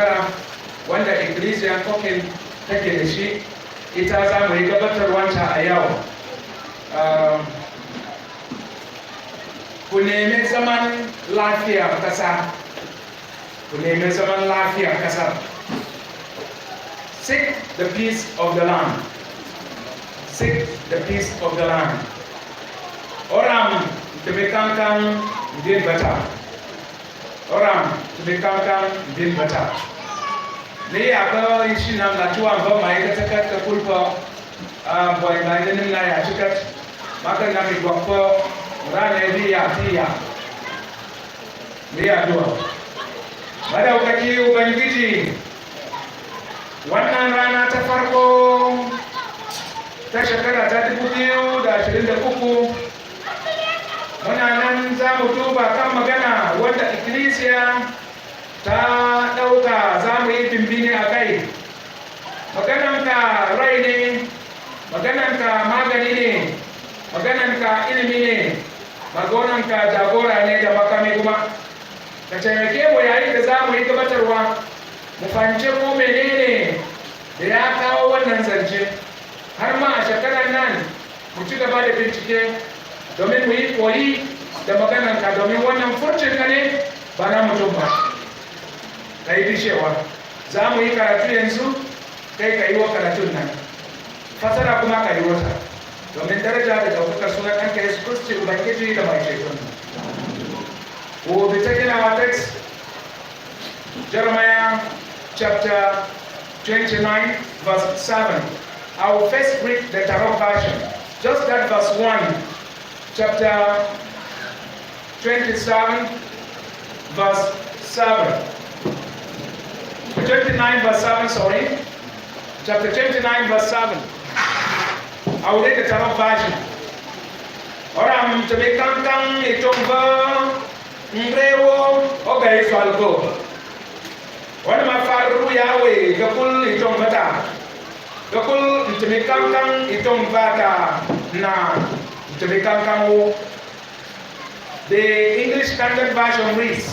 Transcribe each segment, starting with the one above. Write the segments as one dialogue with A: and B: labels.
A: shekara wanda Ecclesia Cocin take da shi, ita za mu yi gabatarwanta a yau. Ku nemi zaman lafiya ƙasa. Ku nemi zaman lafiya ƙasar. Seek the peace of the land. Seek the peace of the land. Oram tebekankan din bata. Oram tebekankan din bata. Ni aga ishi nam la tuwa ba mai ka takat ka kulpa boy mai din na ya chikat maka na mi gwappo rane biya tiya. Ni addu'a. Madaukaki Ubangiji, wannan rana ta farko ta shekara ta 2023 muna nan za mu duba kan magana wanda Ecclesia ta ɗauka za mu yi bimbini a kai. Magananka rai ne, magananka magani ne, magananka ilimi ne, magananka jagora ne da makami kuma. Ka taimake mu yayin da za mu yi gabatarwa mu fahimci ko menene da ya kawo wannan zance har ma a shekarar nan mu ci gaba da bincike domin mu yi koyi da maganarka domin wannan furcinka ne ba na mutum ba. Ka yi bishewa za mu yi karatu yanzu kai ka yi wa karatun nan fasara kuma ka yi wata domin daraja da ɗaukakar sunan ɗanka Yesu Kristi Ubangiji da mai ceton. We will be taking our text, Jeremiah chapter 29, verse 7. I will first read the Tarot version, just that verse 1, chapter 27, verse 7. 29, verse 7, sorry. Chapter 29, verse 7. I will read the Tarot version. Oram to be kang itomba. Mrewo ogai swalko. Wani mafaru yawe gakul itong bata. Gakul itimikangkang itong bata na itimikangkang wo. The English Standard Version reads,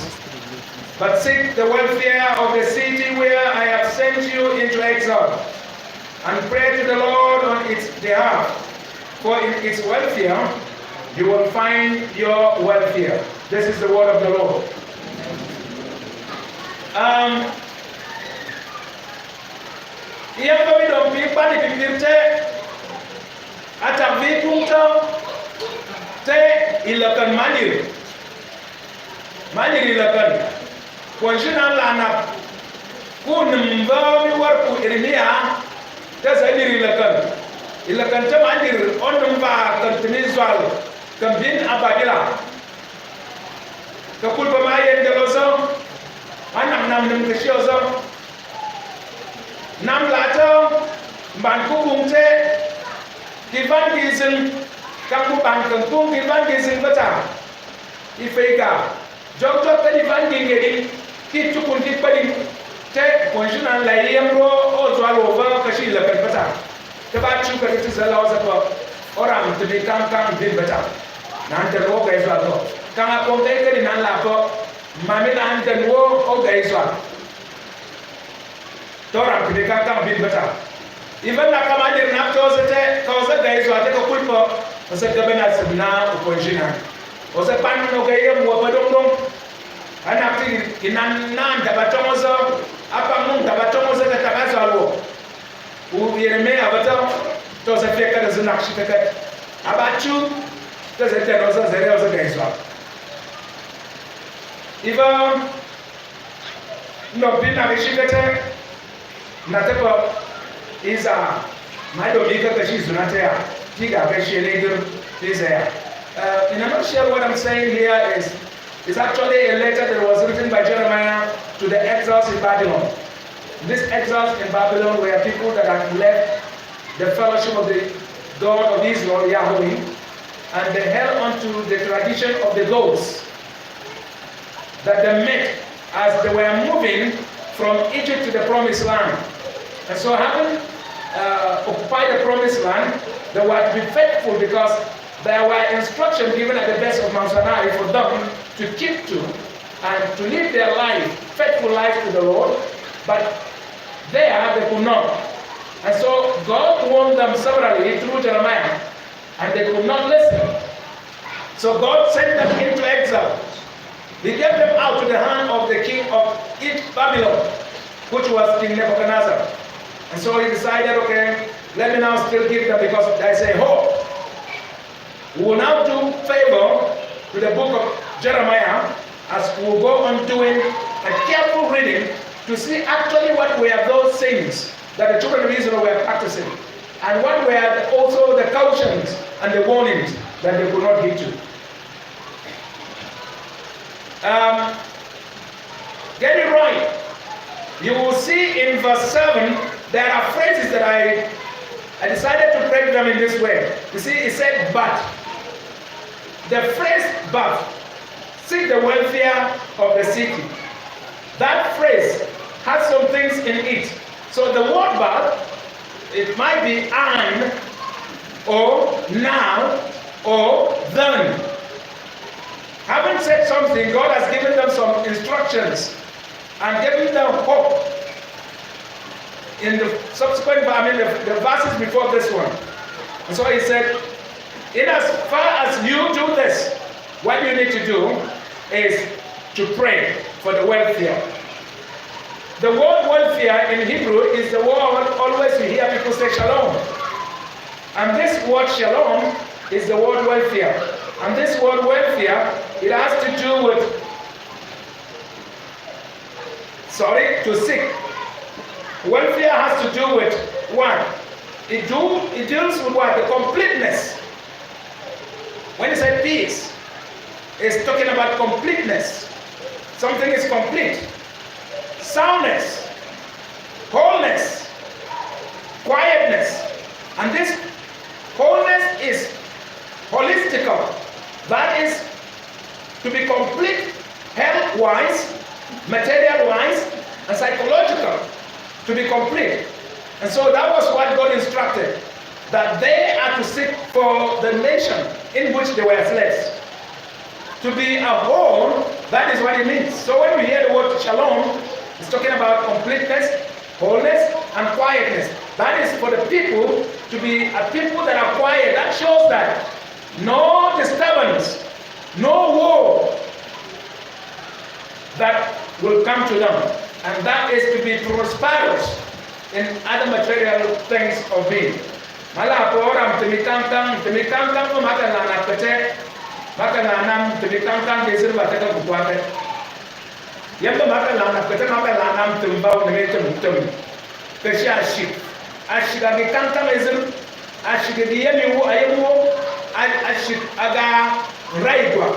A: "But seek the welfare of the city where I have sent you into exile, and pray to the Lord on its behalf, for in its welfare you will find your welfare." This is the word of the Lord. Iya kami dong pipa di pinggir te, atau bipung te ilakan manir ilakan. Kuansinan lanap, ku nemba mi warku Irmia, te saya ilakan te manir on nemba kantinizwal kambin abadila. Kakul pemain deloso, anam nam kesioso, nam lato, banku bungce, kiban gizen, kamu bangkeng pun kiban gizen beta, ifega, jok tadi banding jadi, kitu pun kipadi, te konsunan lain ro, jual over kasih lepas beta, kebacu kerja selau sebab orang demi kang bin beta, nanti ro guys lato. Kanga kontai ke di nan lapo, mami nan tenwo o gaiswa. Torang kini kang bin beta. Even nak kamadir nak kau se gaiswa te ko kulpo, o se kabena sebna uponjina. O se pan no gaya mo padong. Anak ti kinan nan tabatongozo, apa mung tabatongozo te tabazalo. U yereme abato to se feka de zunak shitekat. Abachu to se tenozo zere o se gaiswa. Ivan no bina bishikete natepa iza maido bika kashi zunatea tiga kashi leader izaya. In a nutshell, what I'm saying here is actually a letter that was written by Jeremiah to the exiles in Babylon. These exiles in Babylon were people that had left the fellowship of the God of Israel, Yahweh, and they held on to the tradition of the gods that they met as they were moving from Egypt to the promised land. And so having occupied the promised land, they were to be faithful because there were instructions given at the base of Mount Sinai for them to keep to and to live their life, faithful life to the Lord, but there they could not. And so God warned them severally through Jeremiah, and they could not listen. So God sent them into exile. He gave them out to the hand of the king of Babylon, which was King Nebuchadnezzar. And so he decided, okay, let me now still give them, because there's a hope. We will now do favor to the book of Jeremiah as we will go on doing a careful reading to see actually what were those things that the children of Israel were practicing, and what were also the cautions and the warnings that they could not heed to. Get it right. You will see in verse 7, there are phrases that I decided to break them in this way. You see, it said, but. The phrase, but, seek the welfare of the city. That phrase has some things in it. So the word but, it might be and, or now, or then. Having said something, God has given them some instructions and given them hope in the subsequent, the verses before this one. And so he said, in as far as you do this, what you need to do is to pray for the welfare. The word welfare in Hebrew is the word always you hear people say shalom. And this word shalom is the word welfare. And this word welfare, it has to do with, to seek. Welfare has to do with what? It deals with what? The completeness. When you say peace, it's talking about completeness. Something is complete. Soundness, wholeness, quietness. And this wholeness is holistical. That is to be complete health-wise, material-wise, and psychological. To be complete. And so that was what God instructed, that they are to seek for the nation in which they were slaves. To be a whole, that is what it means. So when we hear the word shalom, it's talking about completeness, wholeness, and quietness. That is for the people to be a people that are quiet. That shows that no disturbance, no war that will come to them. And that is to be prosperous in other material things of being. Mala poram temikangkang ko makalana pete makalanam temikangkang desir bataka bukwate. Yamba makalana pete makalanam tumbau nemete mutum. Peshi ashiga bikangkang ezir ashiga diyemi wo ayemo ashig aga raigwa.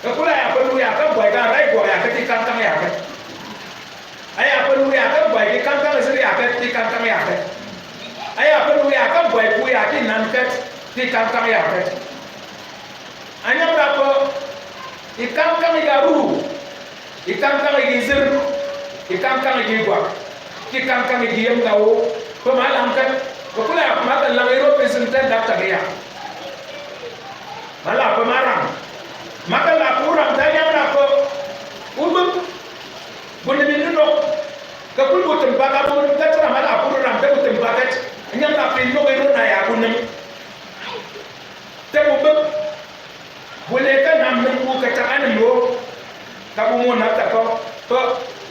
A: Kakula ya pelu ya kabwa ga raigwa ya kati kangkang ya kati. Aya pelu ya kabwa ki kangkang ezir ya kati kangkang ya kati. Aya pelu ya kan boy ku ya kin nan ket ti kan kan ya ket anya bra ko ikan kan ya ru ikan kan ya zir ikan kan ya gwa ti kan kan ya yem gawo ko malam kan ko kula ya ma kan la ro president da ta ya mala ko maram maka la kuram da ya bra ko ubu bunde min no ka kul butum ba ka bunde ka tra mala kuram da butum ba ka nyam na pin no ero na ya kunum te bu be wole ka nam ne ku ka ta an lo ka bu mo na ta ko to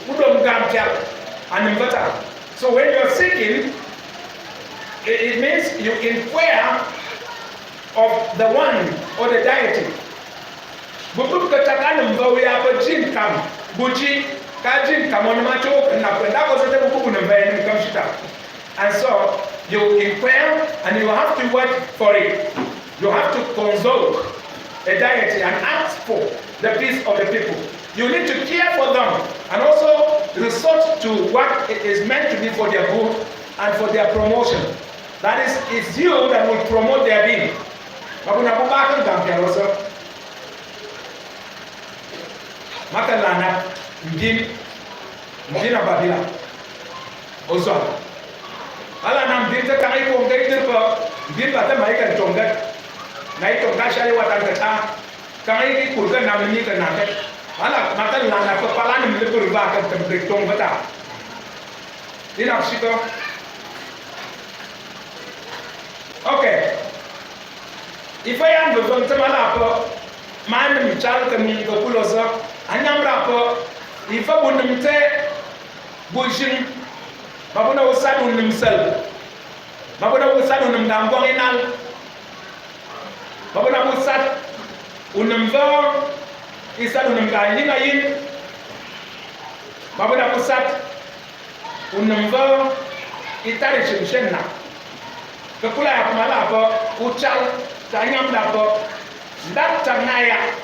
A: udom gam kya an mbata. So when you're seeking, it means you inquire of the one or the deity. Bu bu ka ta an mbo ya pa jin kam buji ka jin kam on ma cho na kwenda ko se te bu bu ne ba ni kam shita. And so you inquire and you have to wait for it. You have to consult a deity and ask for the peace of the people. You need to care for them and also resort to what it is meant to be for their good and for their promotion. That is, it's you that will promote their being. Makalana, Mdina Babila. Also, ala nam din ta kai ko ngai dir ko din ba ta mai kan tonga nai tonga shari wa tan ta kai ki kurga nam ni kan na ala matal la na ko pala ni mi kur ba kan tam de tonga ta Enough, Chico. Okay. If I am the one to Malapo, my child can mean the Pulosa, and I'm rapper. If I wouldn't say bushing, Mabuna was sad on himself. Mabuna was sad on him down going on. Mabuna was sad on him there. He said on him dying in. Mabuna was sad on him there. He tarried him shenna. The Kula of Malapa, Uchal, Tanyam Lapo, Dr. Naya,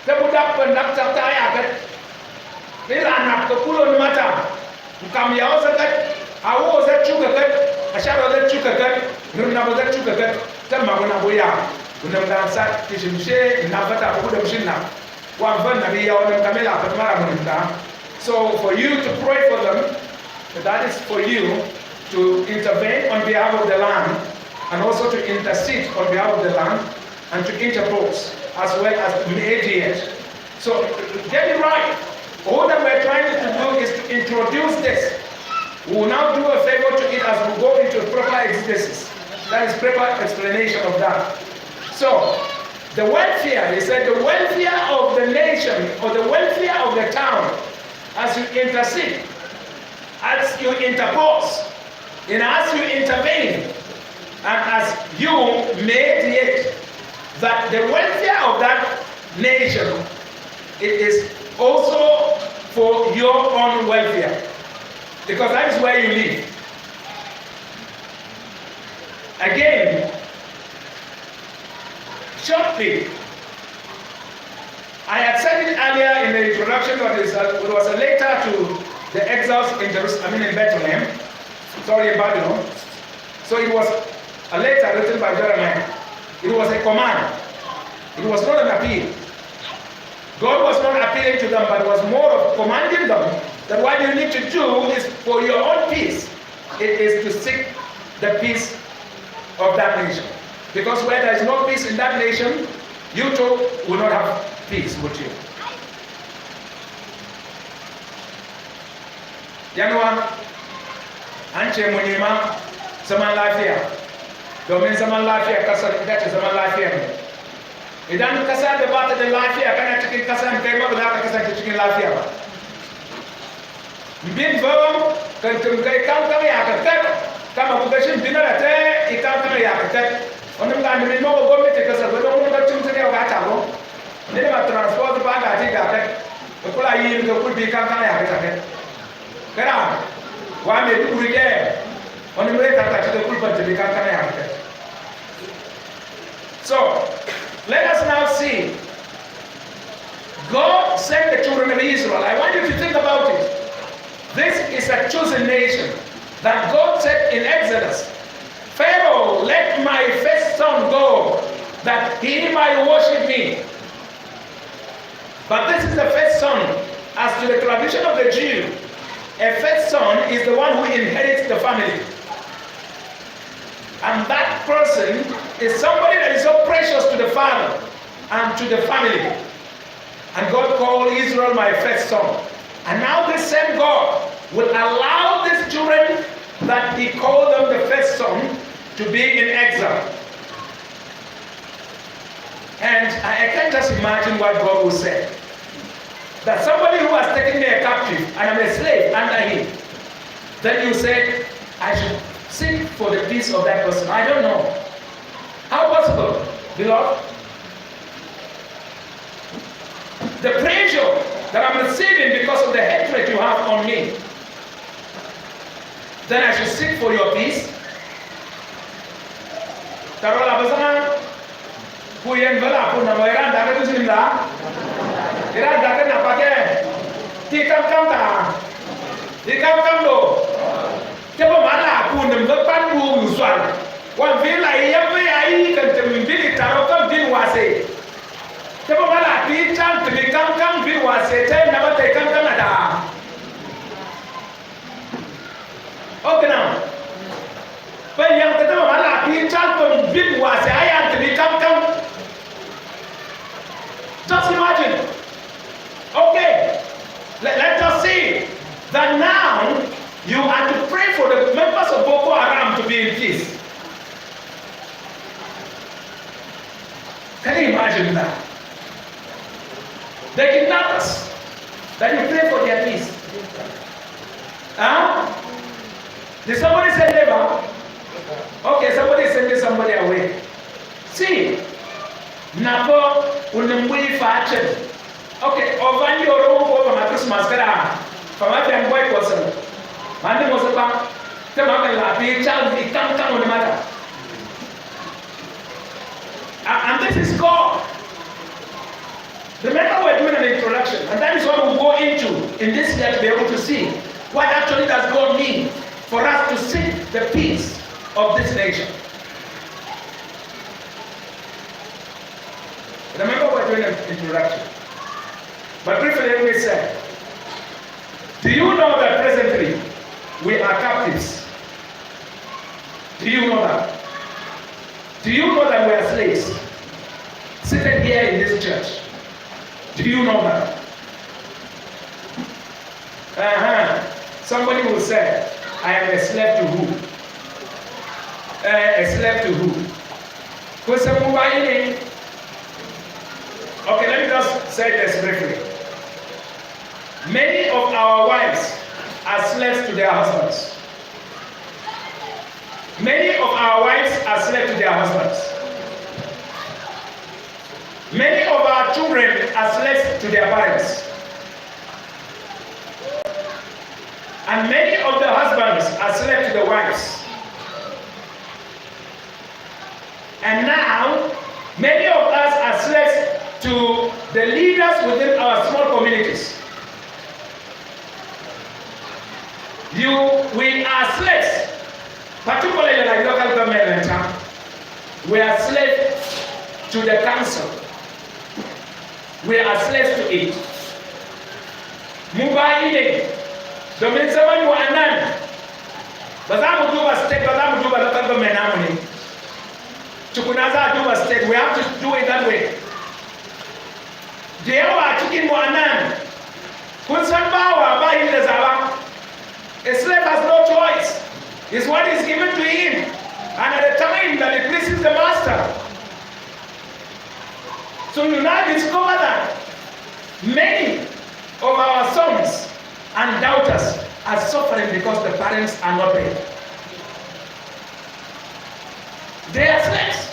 A: the Buddha and Dr. Taya. They ran up the Pulo Mata. Come here also that I was a sugar cut, a shadow that sugar cut, Nuna that sugar cut, tell Magona Boya, Unam Sat, Tishim She, Navata, Buddha Shina, one Vernaria or Camilla, but Maramunda. So for you to pray for them, that is for you to intervene on behalf of the land and also to intercede on behalf of the land and to interpose as well as mediate. So get it right. All that we're trying to do is to introduce this. We will now do a favor to it as we go into proper exegesis. That is proper explanation of that. So, the welfare, he said, the welfare of the nation or the welfare of the town, as you intercede, as you interpose, and as you intervene, and as you mediate, that the welfare of that nation, it is also for your own welfare, because that is where you live. Again, shortly, I had said it earlier in the introduction that it was a letter to the exiles in Jerusalem, in Bethlehem, sorry, in Babylon. So it was a letter written by Jeremiah. It was a command. It was not an appeal. God was not appealing to them, but was more of commanding them that what you need to do is for your own peace. It is to seek the peace of that nation. Because where there is no peace in that nation, you too will not have peace with you. Yanwa, Anche Munima, Saman Lafia. Domin Saman Lafia, Casa, that is Saman Lafia. Idan kasa da ba ta da lafiya kana cikin kasa kai ma ba za ka kasance cikin lafiya ba. Bin bawam kan kai kan ya ka kat kama ku gashin dinara ta ikan kan ya ka kat wannan ga min mo gwamnati kasar ba don mun ga cin ta ga ta go ne ma transport ba ga ti ga kat ko kula yi ga ku bi kan ya ka kat kana wa me ku rike wannan mai ta ta da kulban ta bi kan ya ka kat. So let us now see. God sent the children of Israel. I want you to think about it. This is a chosen nation that God said in Exodus, Pharaoh, let my first son go, that he might worship me. But this is the first son. As to the tradition of the Jew, a first son is the one who inherits the family. And that person is somebody that is so precious to the father and to the family. And God called Israel my first son. And now this same God will allow these children that he called them the first son to be in exile. And I can just imagine what God will say. That somebody who has taken me a captive and I'm a slave under him, then you say, I should seek for the peace of that person. I don't know. How possible, beloved? The pressure that I'm receiving because of the hatred you have on me, then I should seek for your peace. Tarola basana, kuyen bala pun nama iran dah tu sini dah, iran dah kena pakai, tikam ta, tikam do. Coba mana aku nembepan bu usual. Wan vila iya pe ai kan tembili tarokan bin wase. Coba mana ti cam ti kam bin wase teh nama teh kam ada. Oke now. Pe yang kata mana ti cam bin wase ayat ti kam. Just imagine. Okay. Let us see that now you are to pray agenda. The kidnappers, that you pray for their peace. Huh? Did somebody say labor? Okay, somebody is sending somebody away. See, Nabo unembui fachen. Okay, over your own over my Christmas car. From my family boy person. My name was about the Mamma, child, he can't come on the matter. And this is God. Remember, we're doing an introduction, and that is what we'll go into in this year to be able to see what actually does God mean for us to seek the peace of this nation. Remember, we're doing an introduction. But briefly, let me say, do you know that presently we are captives? Do you know that? Do you know that we are slaves? Sitting here in this church. Do you know that? Somebody will say, I am a slave to who? A slave to who? Okay, let me just say this briefly. Many of our wives are slaves to their husbands. Many of our wives are slaves to their husbands. Many of our children are slaves to their parents. And many of the husbands are slaves to the wives. And now, many of us are slaves to the leaders within our small communities. We are slaves, particularly like local government and town. We are slaves to the council. We are slaves to it. Mubaile, domin zaman mu anan, ba za mu duba state, ba za mu duba local government namu ne. Tukuna za a duba state, we have to do it that way. Da yawa cikin mu anan, kun san bawa ba yi da zaba. A slave has no choice. It's what is given to him. And at the time that it pleases the master. So you now discover that many of our sons and daughters are suffering because the parents are not paid. They are slaves.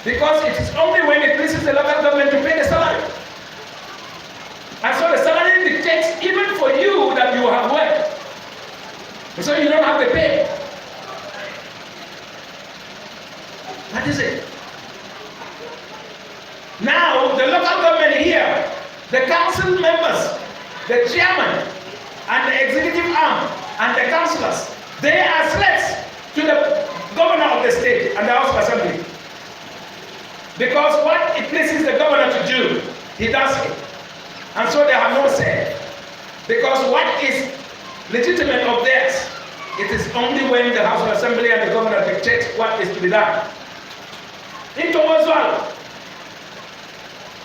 A: Because it is only when it pleases the local government to pay the salary. And so the salary dictates even for you that you have worked. So you don't have the pay. That is it. Now, the local government here, the council members, the chairman, and the executive arm, and the councillors, they are slaves to the governor of the state and the House of Assembly. Because what it pleases the governor to do, he does it. And so they have no say. Because what is legitimate of theirs, it is only when the House of Assembly and the governor dictate what is to be done. Into Oswald,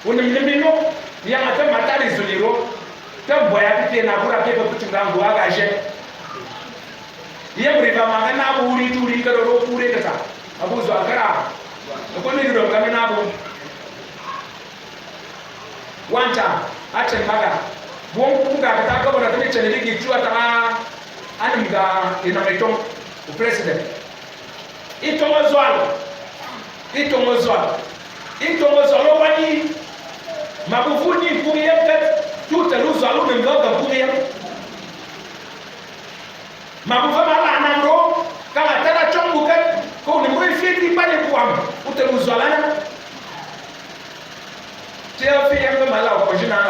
A: when the Mino, Yamata Matari Zuliro, the boy appeared na kura paper put down Guagaje. Yemriva Magana Uri to Riga or Pureta, Abuzo Agara, the Colonel of Gaminabu. One time, Achemaga, won't put a governor to reach a league to Anamga in a president. It was all. It was all. It was all over. Mabufuni Puyam, two Teluzalum and Goga Puyam. Mabufama Namro, Kalatara Chombuka, called the very 50 Panipuam, Uteluzalana. Tell Fiam Mala, Ojana,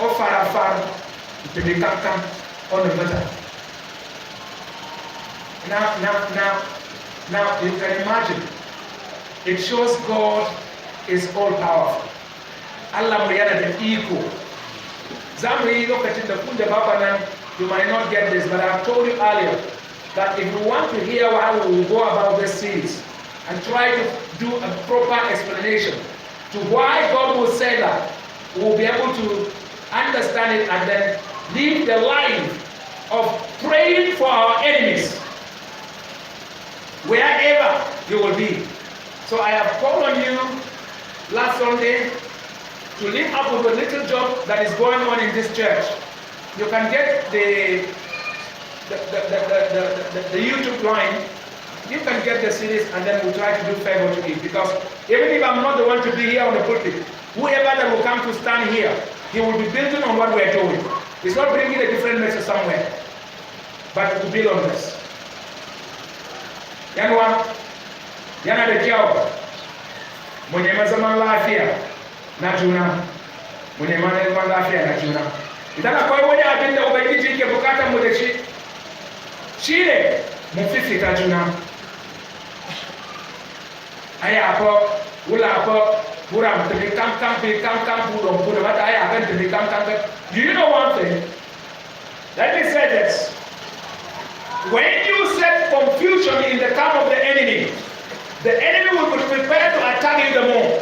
A: or Farafar, to be come on the matter. Now, you can imagine. It shows God is all powerful. Allah muyana the ego. Zamri lokacin da kun da baba nan, you might not get this, but I've told you earlier that if you want to hear how we will go about this series and try to do a proper explanation to why God will say that, we will be able to understand it and then live the life of praying for our enemies wherever you will be. So I have called on you last Sunday to link up with a little job that is going on in this church. You can get the YouTube line. You can get the series, and then we'll try to do favor to it. Because even if I'm not the one to be here on the pulpit, whoever that will come to stand here, he will be building on what we're doing. It's not bringing a different message somewhere, but to build on this. Yanwa, yana da kyau mu nemi zaman lafiya na juna, mu nemi zaman lafiya na juna. Idan akwai wani abin da Ubangiji ke bukatar mu da shi, shi ne mu fifita juna. Aya ko wula ko buram to be kam budom budom ata aya kan to be kam. Do you know one thing? Let me say this. When you set confusion in the camp of the enemy will be prepared to attack you the more.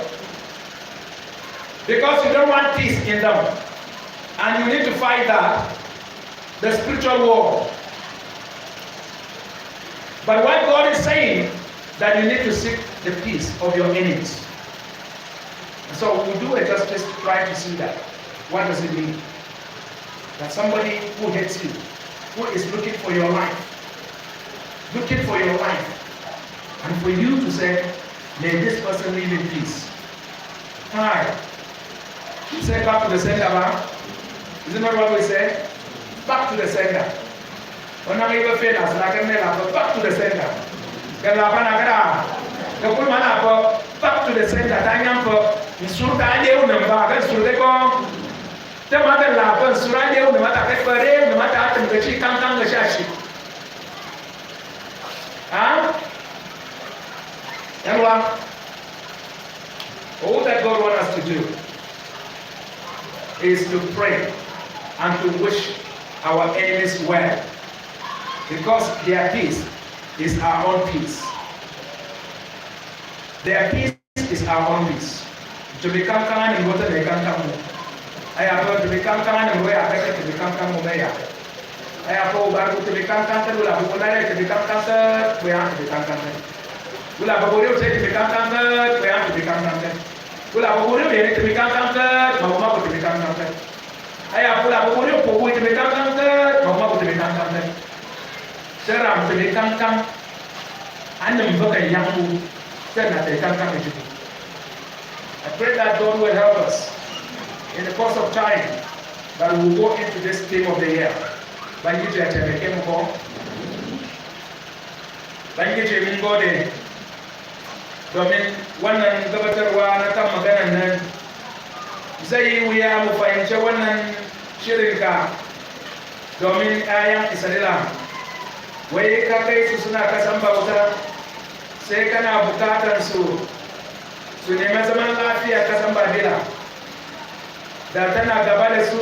A: Because you don't want peace in them. And you need to fight that, the spiritual war. But what God is saying, that you need to seek the peace of your enemies. So we do a justice to try to see that. What does it mean? That somebody who hates you, who is looking for your life, and for you to say, may this person live in peace. Hi. You say back to the sender, man. Isn't that what we say? Back to the sender. When I'm able to fail us, back to the sender. Back to the center. All that God wants us to do is to pray and to wish our enemies well, because their peace is our own peace. Their peace is our own peace. To become kind and water they can come. I have to become kind and where I to become kind of where I have to become kind will have to become cancer, we have to become cancer. Will have a to become cancer, we have to become cancer. Will have a to become cancer, Mama to become cancer. I have to become cancer, Mama to become cancer. Sarah to become cancer. And the book and young said that they can come into it. I pray that God will help us in the course of time that we will go into this theme of the year. Bangiji atembeke mko. Bangiji mngode. Domin wannan gabatarwa na kan maganar nan zai wuya mu fahimci wannan shirinka domin ayan Isra'ila wai ka kai su suna kasan bauta sai kana bukatar su nemi zaman lafiya kasan Babila da tana gaba da su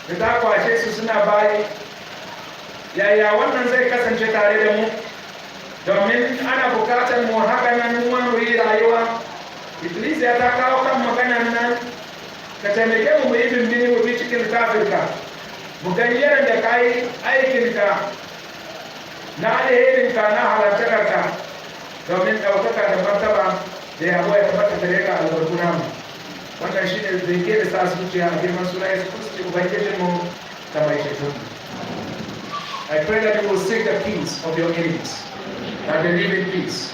A: da ta kwashe su suna bayi. Yaya wannan zai kasance tare da mu? Domin ana bukatar mu haka nan mu yi rayuwa. Iblis ya ta kawo kan maganan nan ka taimake mu yi bimbini mu bi cikin littafinka mu gani yadda da ka yi aikinka na alherinka na halartarka domin ɗaukaka da martaba da yabo ya tabbata gare ka albarku namu. Wannan shi ne da ke da sa zuciya a girman suna Yesu Kristi Ubangijinmu da mai ceto. I pray that you will seek the peace of your enemies, that they live in peace.